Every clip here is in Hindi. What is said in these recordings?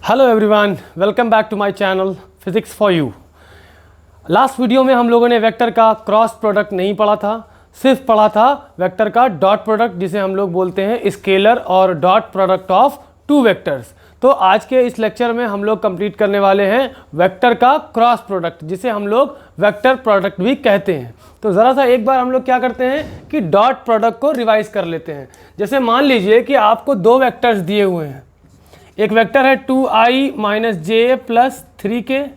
Hello everyone, welcome back to my channel physics for you. Last video में हम लोगों ने वेक्टर का क्रॉस प्रोडक्ट नहीं पढ़ा था, सिर्फ पढ़ा था वेक्टर का डॉट प्रोडक्ट, जिसे हम लोग बोलते हैं स्केलर और dot product of two vectors. तो आज के इस लेक्चर में हम लोग कंप्लीट करने वाले हैं वेक्टर का क्रॉस प्रोडक्ट, जिसे हम लोग वेक्टर प्रोडक्ट भी कहते हैं। तो ज़रा सा एक बार हम लोग क्या करते हैं कि डॉट प्रोडक्ट को रिवाइज कर लेते हैं। जैसे मान लीजिए कि आपको दो वेक्टर्स दिए हुए हैं, एक वेक्टर है 2i माइनस जे प्लस 3k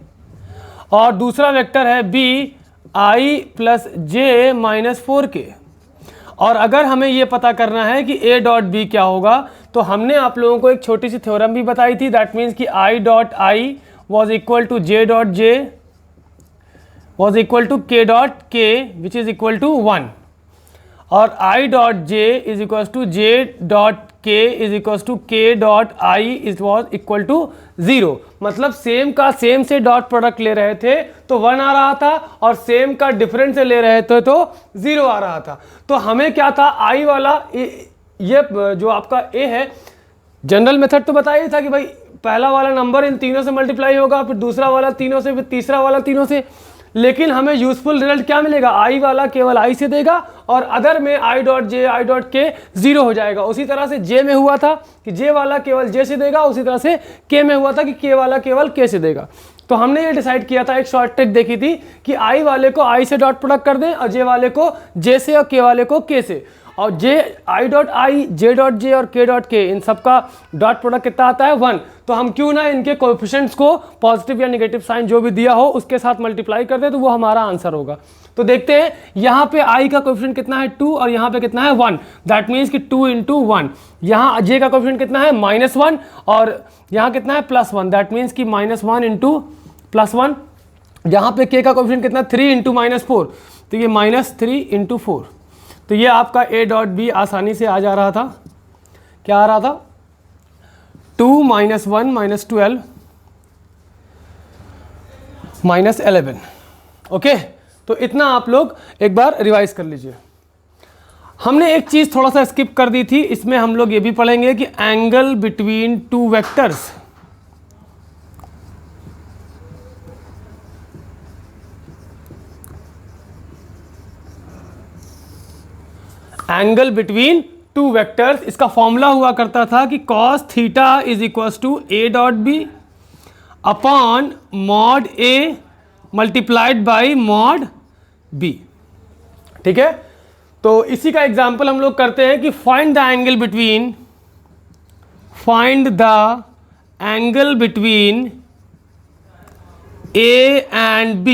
और दूसरा वेक्टर है bi प्लस जे माइनस 4k। और अगर हमें ये पता करना है कि a डॉट बी क्या होगा, तो हमने आप लोगों को एक छोटी सी थ्योरम भी बताई थी। दैट मीन्स कि i dot I was equal to J dot J was equal to k dot k which is equal to 1 और i dot j is equal to j dot k is equal to k dot i is was equal to 0। मतलब सेम का सेम से डॉट प्रोडक्ट ले रहे थे तो 1 आ रहा था और सेम का डिफरेंस से ले रहे थे तो 0 आ रहा था। तो हमें क्या था, i वाला ये जो आपका a है, जनरल मेथड तो बताया था कि भाई पहला वाला नंबर इन तीनों से मल्टीप्लाई होगा, फिर दूसरा वाला तीनों से, फिर तीसरा वाला तीनों से। लेकिन हमें यूजफुल रिजल्ट क्या मिलेगा, i वाला केवल i से देगा और अदर में i dot j i dot k 0 हो जाएगा। उसी तरह से j में हुआ था कि j वाला केवल j से देगा, उसी तरह से k में हुआ था कि k वाला केवल k से देगा। तो हमने ये डिसाइड किया था, एक शॉर्ट ट्रिक देखी थी कि i वाले को i से डॉट प्रोडक्ट कर दें और j वाले को j से और k वाले को k से। और i dot I, j dot j और k डॉट k, इन सब का डॉट प्रोडक्ट कितना आता है 1। तो हम क्यों ना इनके कोएफिशिएंट्स को पॉजिटिव या नेगेटिव साइन जो भी दिया हो उसके साथ मल्टीप्लाई कर दे, तो वो हमारा आंसर होगा। तो देखते हैं यहाँ पे i का कोएफिशिएंट कितना है 2 और यहाँ पे कितना है 1। दैट मीन्स कि 2 इंटू 1। यहाँ j का कोएफिशिएंट कितना है -1 और यहाँ कितना है +1। दैट मीन्स कि -1 इंटू +1। यहाँ पे k का कोएफिशिएंट कितना 3 इंटू -4, तो ये -3 इंटू 4। तो ये आपका a डॉट बी आसानी से आ जा रहा था। क्या आ रहा था, 2 -1 -12 -11। ओके, तो इतना आप लोग एक बार रिवाइज कर लीजिए। हमने एक चीज़ थोड़ा सा स्किप कर दी थी, इसमें हम लोग ये भी पढ़ेंगे कि angle between two vectors. Angle between two vectors, इसका फॉर्मूला हुआ करता था कि cos theta is equal to a dot B upon mod a multiplied by mod b। ठीक है, तो इसी का एग्जांपल हम लोग करते हैं कि find the angle between a and b।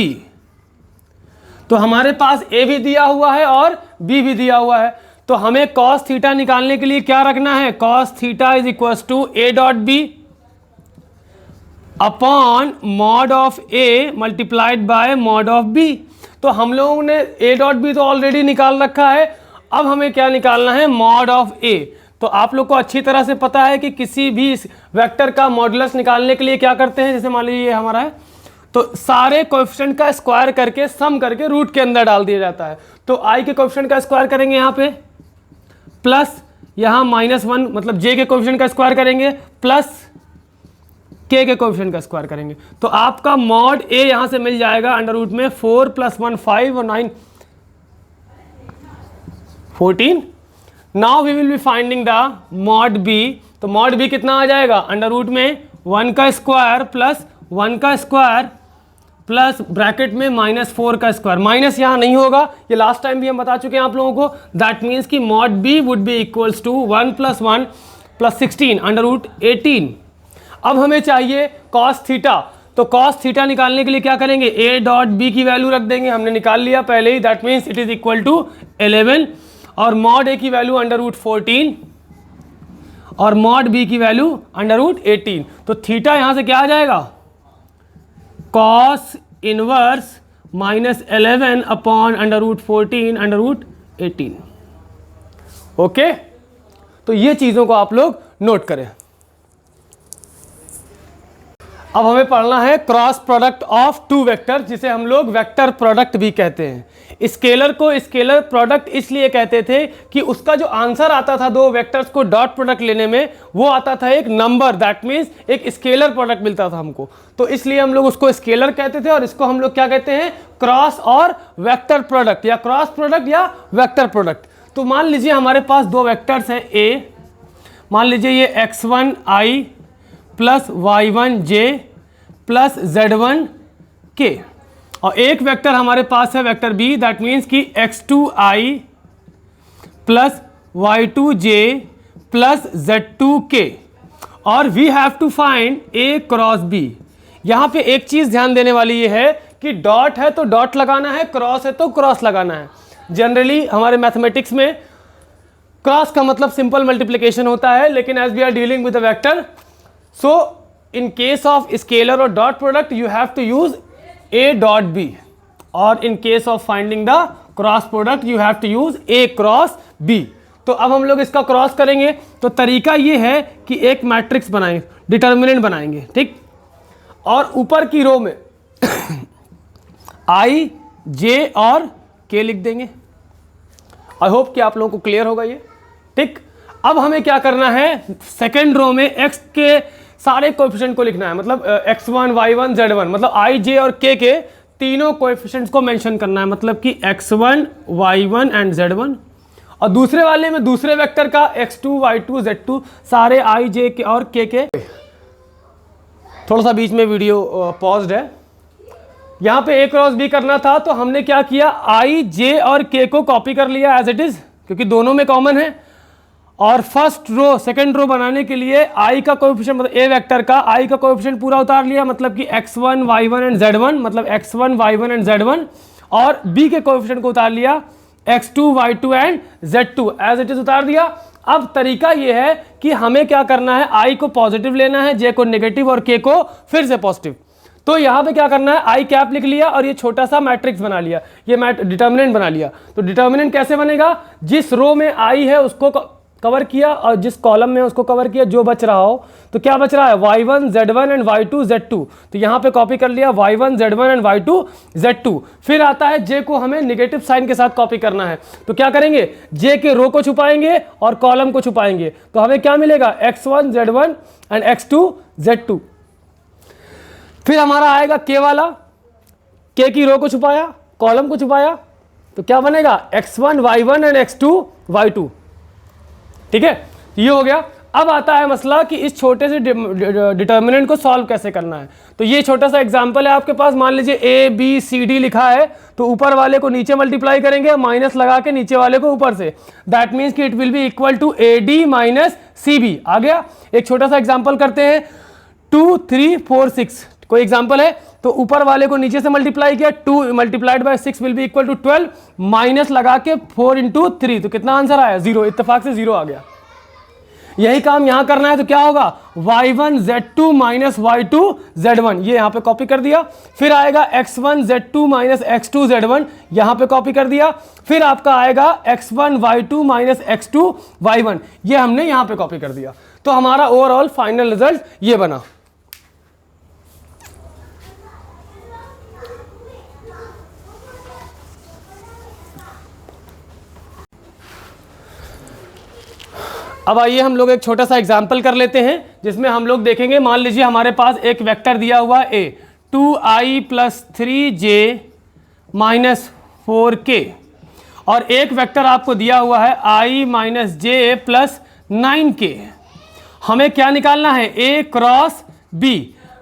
तो हमारे पास a भी दिया हुआ है और b भी दिया हुआ है, तो हमें cos थीटा निकालने के लिए क्या रखना है, cos theta is equal to a dot B upon mod of a multiplied by mod of b। तो हम लोगों ने a डॉट बी तो ऑलरेडी निकाल रखा है, अब हमें क्या निकालना है, मॉड ऑफ a। तो आप लोग को अच्छी तरह से पता है कि किसी भी वेक्टर का मॉडुलस निकालने के लिए क्या करते हैं, जैसे मान लीजिए ये हमारा है, तो सारे कोएफिशिएंट का स्क्वायर करके सम करके रूट के अंदर डाल दिया जाता है। तो i के कोएफिशिएंट का स्क्वायर करेंगे यहाँ पे, प्लस यहाँ -1 मतलब j के कोएफिशिएंट का स्क्वायर करेंगे, प्लस k के कोएफिशिएंट का स्क्वायर करेंगे। तो आपका मॉड a यहाँ से मिल जाएगा अंडर रूट में 4 + 1 5 और 9 14। Now we will be finding the mod b। तो मॉड b कितना आ जाएगा, अंडर रूट में 1 का स्क्वायर प्लस 1 का स्क्वायर प्लस ब्रैकेट में -4 का स्क्वायर। माइनस यहाँ नहीं होगा, ये लास्ट टाइम भी हम बता चुके हैं आप लोगों को। दैट मीन्स कि mod B would be equals to 1 + 1 + 16 under root 18। अब हमें चाहिए cos थीटा, तो cos थीटा निकालने के लिए क्या करेंगे, a डॉट बी की वैल्यू रख देंगे, हमने निकाल लिया पहले ही। That means it is equal to 11 और मॉड a की वैल्यू अंडर रूट 14 और मॉड b की वैल्यू अंडर रूट 18। तो थीटा यहाँ से क्या आ जाएगा, cos inverse -11 upon under root 14 under root 18। Okay, तो ये चीज़ों को आप लोग नोट करें। अब हमें पढ़ना है cross product of two vector, जिसे हम लोग वेक्टर प्रोडक्ट भी कहते हैं। स्केलर को स्केलर प्रोडक्ट इसलिए कहते थे कि उसका जो आंसर आता था दो वेक्टर्स को डॉट प्रोडक्ट लेने में, वो आता था एक नंबर, दैट मीन्स एक स्केलर प्रोडक्ट मिलता था हमको, तो इसलिए हम लोग उसको स्केलर कहते थे। और इसको हम लोग क्या कहते हैं, क्रॉस और वेक्टर प्रोडक्ट, या क्रॉस प्रोडक्ट या वेक्टर प्रोडक्ट। तो मान लीजिए हमारे पास दो वेक्टर्स हैं ए, मान लीजिए ये x1i plus y1j plus z1k, और एक वेक्टर हमारे पास है वेक्टर b, दैट मीन्स कि x2i plus y2j plus z2k, और we have to find a cross b। यहाँ पे एक चीज़ ध्यान देने वाली ये है कि डॉट है तो डॉट लगाना है, क्रॉस है तो क्रॉस लगाना है। जनरली हमारे मैथमेटिक्स में क्रॉस का मतलब सिंपल मल्टीप्लिकेशन होता है, लेकिन as we are dealing with a vector, so in case of scalar or dot product you have to use a dot b, और in case of finding the cross product you have to use a cross b। तो अब हम लोग इसका क्रॉस करेंगे, तो तरीका ये है कि एक मैट्रिक्स बनाएंगे, डिटर्मिनेंट बनाएंगे, ठीक, और ऊपर की रो में i j और k लिख देंगे। आई होप कि आप लोगों को क्लियर होगा ये, ठीक। अब हमें क्या करना है, सेकेंड रो में x के सारे कोएफिशिएंट को लिखना है, मतलब x1 y1 z1, मतलब i j और k के तीनों कोएफिशिएंट्स को मेंशन करना है, मतलब कि x1 y1 एंड z1। और दूसरे वाले में दूसरे वेक्टर का x2 y2 z2 सारे i j के और k के। थोड़ा सा बीच में वीडियो पॉज्ड है, यहाँ पे a क्रॉस b करना था, तो हमने क्या किया, i j और k को कॉपी कर लिया एज इट इज, क्योंकि दोनों में कॉमन है। और फर्स्ट रो सेकंड रो बनाने के लिए i का कोएफिशिएंट, मतलब a वेक्टर का i का कोएफिशिएंट पूरा उतार लिया, मतलब कि x1 y1 एंड z1, मतलब x1 y1 एंड z1, और b के कोएफिशिएंट को उतार लिया x2 y2 and z2 as it is उतार दिया। अब तरीका ये है कि हमें क्या करना है, i को पॉजिटिव लेना है, j को नेगेटिव और k को फिर से पॉजिटिव। तो यहाँ पे क्या करना है, आई कैप लिख लिया और ये छोटा सा मैट्रिक्स बना लिया, ये डिटर्मिनेंट बना लिया। तो डिटर्मिनेंट कैसे बनेगा, जिस रो में आई है उसको कवर किया और जिस कॉलम में उसको कवर किया, जो बच रहा हो, तो क्या बच रहा है, y1 z1 and y2 z2, तो यहाँ पे कॉपी कर लिया y1 z1 and y2 z2। फिर आता है j को हमें नेगेटिव साइन के साथ कॉपी करना है, तो क्या करेंगे, j के रो को छुपाएंगे और कॉलम को छुपाएंगे, तो हमें क्या मिलेगा, x1 z1 and x2 z2। फिर हमारा आएगा k वाला, k की रो को छुपाया, कॉलम को छुपाया, तो क्या बनेगा, x1 y1 and x2 y2, ठीक है, ये हो गया। अब आता है मसला कि इस छोटे से डिटर्मिनेंट को सॉल्व कैसे करना है। तो ये छोटा सा एग्जांपल है आपके पास, मान लीजिए a b c d लिखा है, तो ऊपर वाले को नीचे मल्टीप्लाई करेंगे, माइनस लगा के नीचे वाले को ऊपर से, दैट मीन्स कि it will be equal to A D minus C B. आ गया। एक छोटा सा एग्जाम्पल करते हैं, 2 3 4 6 कोई एग्जाम्पल है, तो ऊपर वाले को नीचे से मल्टीप्लाई किया, 2 multiplied by 6 will be equal to 12, minus लगा के 4 इंटू 3, तो कितना आंसर आया, 0, इत्तेफाक से 0 आ गया। यही काम यहां करना है, तो क्या होगा, y1 z2 minus y2 z1, ये यहां पे कॉपी कर दिया। फिर आएगा x1 z2 minus x2 z1, यहां पे कॉपी कर दिया। फिर आपका आएगा x1 y2 minus x2 y1, ये हमने यहां पे कॉपी कर दिया। तो हमारा ओवरऑल फाइनल रिजल्ट ये बना। अब आइए हम लोग एक छोटा सा एग्जाम्पल कर लेते हैं, जिसमें हम लोग देखेंगे, मान लीजिए हमारे पास एक वेक्टर दिया हुआ a, 2i plus 3j minus 4k, और एक वेक्टर आपको दिया हुआ है i minus j plus 9k। हमें क्या निकालना है, a क्रॉस b,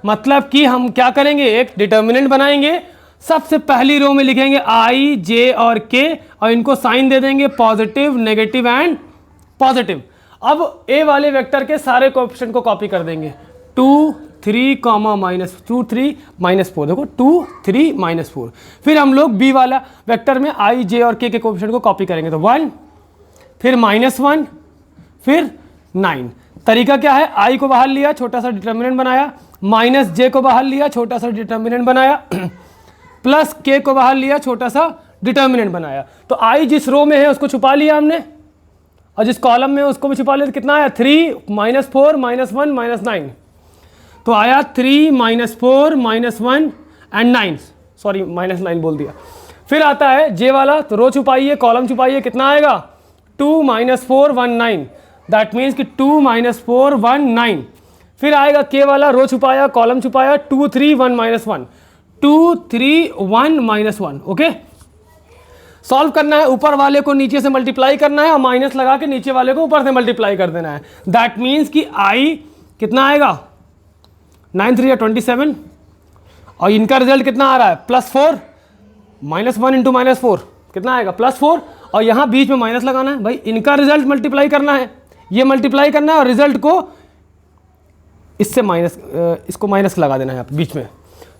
मतलब कि हम क्या करेंगे, एक डिटर्मिनेंट बनाएंगे। सबसे पहली रो में लिखेंगे i j और k, और इनको साइन दे देंगे पॉजिटिव, नेगेटिव एंड पॉजिटिव। अब a वाले वेक्टर के सारे कोएफिशिएंट को कॉपी कर देंगे, 2 3 माइनस 2 3 माइनस 4, देखो 2 3 माइनस 4। फिर हम लोग b वाला वेक्टर में i j और k के कोएफिशिएंट को कॉपी करेंगे, तो 1, फिर -1, फिर 9। तरीका क्या है, i को बाहर लिया, छोटा सा डिटर्मिनेंट बनाया, माइनस j को बाहर लिया, छोटा सा डिटर्मिनेंट बनाया, प्लस k को बाहर लिया, छोटा सा डिटर्मिनेंट बनाया। तो i जिस रो में है उसको छुपा लिया हमने, और जिस कॉलम में उसको भी छुपा लिया, तो कितना आया, 3 -4 -1 -9। तो आया 3 -4 -1 एंड 9, सॉरी -9 बोल दिया। फिर आता है जे वाला, तो रो छुपाइए कॉलम छुपाइए, कितना आएगा 2 -4 1 9, दैट मीन्स कि 2 -4 1 9। फिर आएगा के वाला, रो छुपाया कॉलम छुपाया, 2 3 1 -1, 2 3 1 -1। ओके, सॉल्व करना है, ऊपर वाले को नीचे से मल्टीप्लाई करना है और माइनस लगा के नीचे वाले को ऊपर से मल्टीप्लाई कर देना है। दैट मीन्स कि आई कितना आएगा 9 3 27, और इनका रिजल्ट कितना आ रहा है +4, -1 इंटू -4 कितना आएगा +4, और यहाँ बीच में माइनस लगाना है। भाई इनका रिजल्ट मल्टीप्लाई करना है, ये मल्टीप्लाई करना है और रिजल्ट को इससे माइनस, इसको माइनस लगा देना है यहाँ बीच में।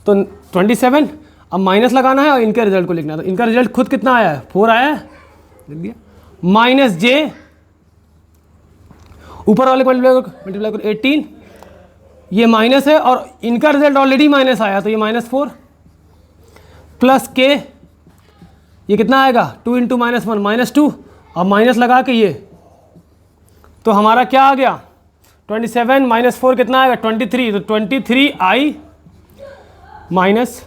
तो 27, अब माइनस लगाना है और इनके रिजल्ट को लिखना है। तो इनका रिजल्ट खुद कितना आया है 4 आया है, लिख दिया, -j, ऊपर वाले को मल्टीप्लाई करो 18, ये माइनस है और इनका रिजल्ट ऑलरेडी माइनस आया, तो ये -4 प्लस के, ये कितना आएगा 2 इंटू -1 -2, और माइनस लगा के ये, तो हमारा क्या आ गया 27 -4 कितना आएगा 23, तो 23i माइनस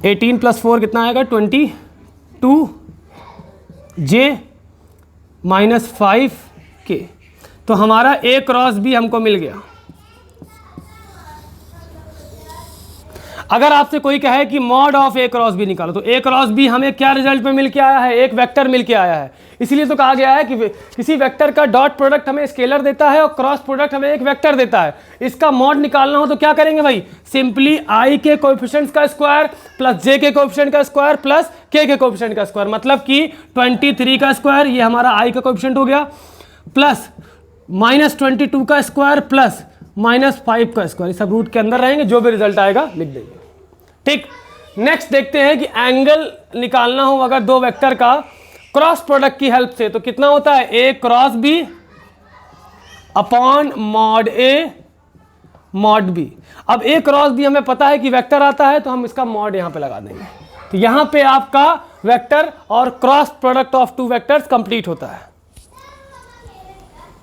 18 + 4 कितना आएगा 22j -5k। तो हमारा A क्रॉस B हमको मिल गया। अगर आपसे कोई कहे कि mod of A cross B निकालो, तो A क्रॉस B हमें क्या रिजल्ट में मिल के आया है, एक वेक्टर मिल के आया है। इसीलिए तो कहा गया है कि किसी वेक्टर का डॉट प्रोडक्ट हमें स्केलर देता है और क्रॉस प्रोडक्ट हमें एक वेक्टर देता है। इसका मॉड निकालना हो तो क्या करेंगे भाई, सिंपली i के कोएफिशिएंट्स का स्क्वायर प्लस j के कोएफिशिएंट का स्क्वायर प्लस k के कोएफिशिएंट का स्क्वायर, मतलब कि 23 का स्क्वायर, ये हमारा i का कोएफिशिएंट हो गया, प्लस -22 का स्क्वायर प्लस -5 का स्क्वायर, सब रूट के अंदर रहेंगे, जो भी रिजल्ट आएगा लिख देंगे। ठीक, नेक्स्ट देखते हैं कि एंगल निकालना हो अगर दो वेक्टर का क्रॉस प्रोडक्ट की हेल्प से, तो कितना होता है A cross B upon mod A mod B। अब A क्रॉस B हमें पता है कि वेक्टर आता है, तो हम इसका मॉड यहां पे लगा देंगे। तो यहां पे आपका वेक्टर और cross product of two vectors complete होता है।